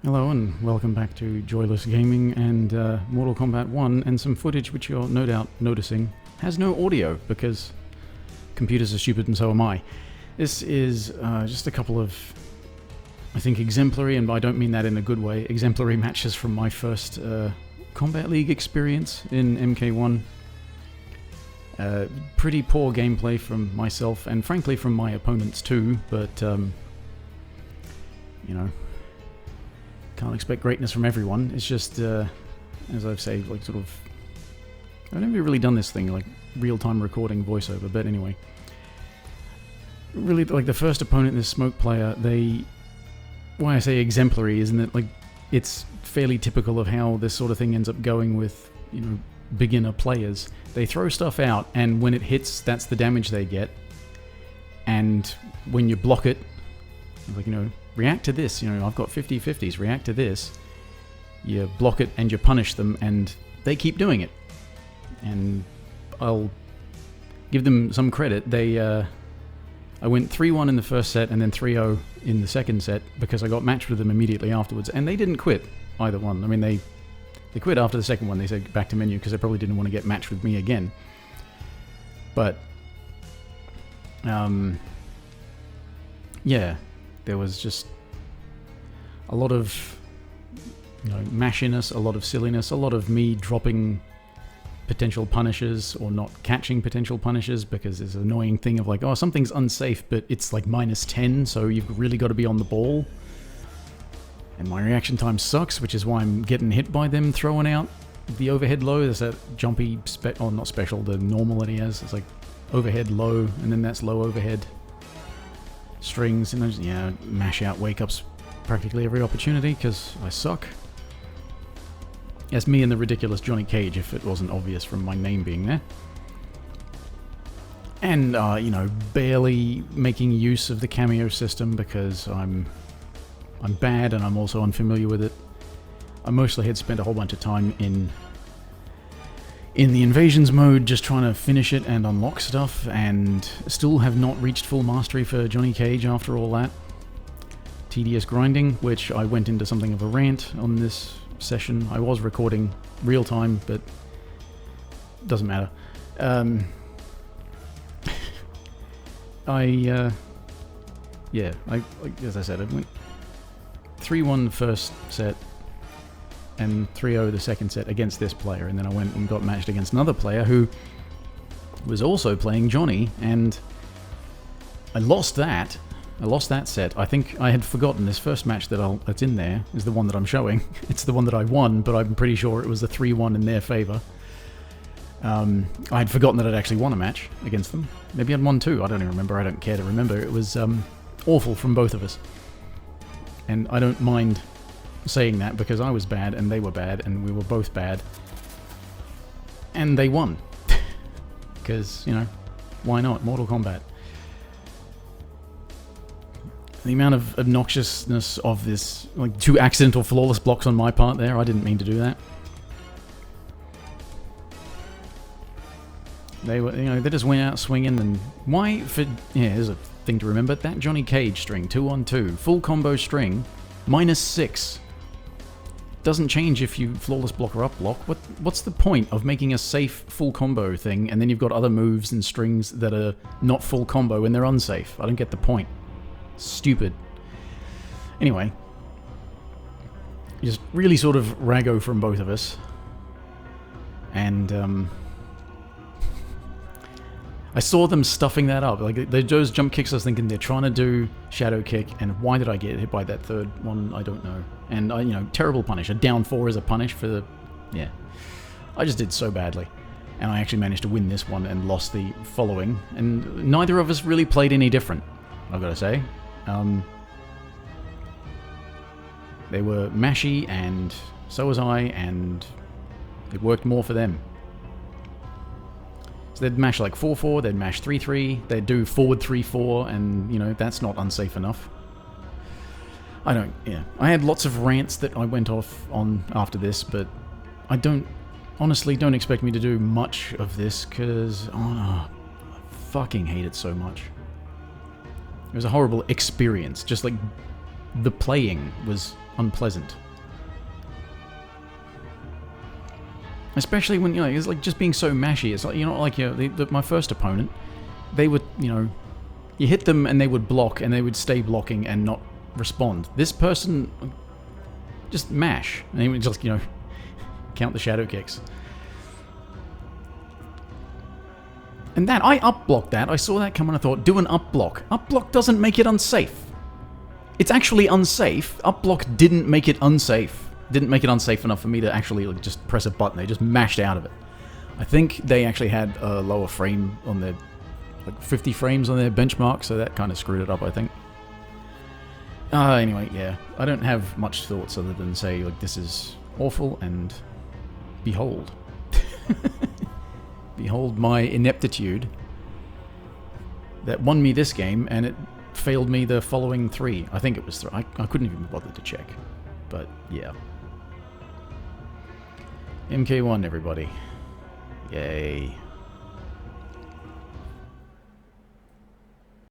Hello and welcome back to Joyless Gaming and Mortal Kombat 1, and some footage which you're no doubt noticing has no audio because computers are stupid and so am I. This is just a couple of, I think, exemplary, and I don't mean that in a good way, exemplary matches from my first Combat League experience in MK1. Pretty poor gameplay from myself and frankly from my opponents too, but you know, can't expect greatness from everyone. It's just, as I've said, like sort of, I've never really done this thing, like real-time recording voiceover, but anyway. Really, like the first opponent, this smoke player, why I say exemplary isn't it, like, it's fairly typical of how this sort of thing ends up going with, you know, beginner players. They throw stuff out, and when it hits, that's the damage they get. And when you block it, like, you know, react to this, you know, I've got 50-50s, react to this. You block it and you punish them, and they keep doing it. And I'll give them some credit. I went 3-1 in the first set and then 3-0 in the second set because I got matched with them immediately afterwards, and they didn't quit, either one. I mean, they quit after the second one. They said back to menu because they probably didn't want to get matched with me again. But, yeah, there was just a lot of, you know, mashiness, a lot of silliness, a lot of me dropping potential punishes or not catching potential punishes because there's an annoying thing of like, oh, something's unsafe, but it's like -10, so you've really got to be on the ball. And my reaction time sucks, which is why I'm getting hit by them throwing out the overhead low. There's that jumpy, not special, the normal that he has. It's like overhead low, and then that's low overhead strings, and those, yeah, mash out wake-ups practically every opportunity because I suck. That's me and the ridiculous Johnny Cage, if it wasn't obvious from my name being there. And, you know, barely making use of the cameo system because I'm bad and I'm also unfamiliar with it. I mostly had spent a whole bunch of time in the invasions mode just trying to finish it and unlock stuff, and still have not reached full mastery for Johnny Cage after all that tedious grinding, which I went into something of a rant on this session. I was recording real time, but doesn't matter. Yeah, as I said, I went 3-1 first set and 3-0 the second set against this player, and then I went and got matched against another player who was also playing Johnny, and I lost that. I lost that set. I think I had forgotten this first match that's in there is the one that I'm showing. It's the one that I won, but I'm pretty sure it was the 3-1 in their favor. I had forgotten that I'd actually won a match against them. Maybe I'd won two. I don't even remember. I don't care to remember. It was awful from both of us. And I don't mind saying that because I was bad and they were bad and we were both bad. And they won. Because, you know, why not? Mortal Kombat. The amount of obnoxiousness of this, like 2 accidental flawless blocks on my part there, I didn't mean to do that. They were, you know, they just went out swinging, and why for, yeah, here's a thing to remember, that Johnny Cage string, 2-on-2, full combo string, -6. Doesn't change if you flawless block or up block. What's the point of making a safe full combo thing, and then you've got other moves and strings that are not full combo and they're unsafe? I don't get the point. Stupid. Anyway, just really sort of raggo from both of us, and I saw them stuffing that up. Like those jump kicks, I was thinking they're trying to do shadow kick, and why did I get hit by that third one? I don't know. And you know, terrible punish. A down 4 is a punish for the, yeah. I just did so badly, and I actually managed to win this one and lost the following. And neither of us really played any different, I've got to say. They were mashy, and so was I, and it worked more for them. So they'd mash like 4-4, they'd mash 3-3, they'd do forward 3-4, and, you know, that's not unsafe enough. I had lots of rants that I went off on after this, but I honestly don't expect me to do much of this, because, I fucking hate it so much. It was a horrible experience, just like the playing was unpleasant. Especially when, you know, it's like just being so mashy. It's like, you know, like, you know, my first opponent, they would, you know, you hit them and they would block and they would stay blocking and not respond. This person, just mash. And he would just, you know, count the shadow kicks. And that, I up-blocked that. I saw that come and I thought, do an up-block. Up-block doesn't make it unsafe. It's actually unsafe. Up-block didn't make it unsafe. Didn't make it unsafe enough for me to actually like, just press a button. They just mashed out of it. I think they actually had a lower frame on their, like 50 frames on their benchmark, so that kind of screwed it up, I think. Anyway, yeah. I don't have much thoughts other than say, like, this is awful, and behold. Behold my ineptitude that won me this game, and it failed me the following 3. I think it was 3. I couldn't even bother to check. But, yeah. MK1, everybody. Yay.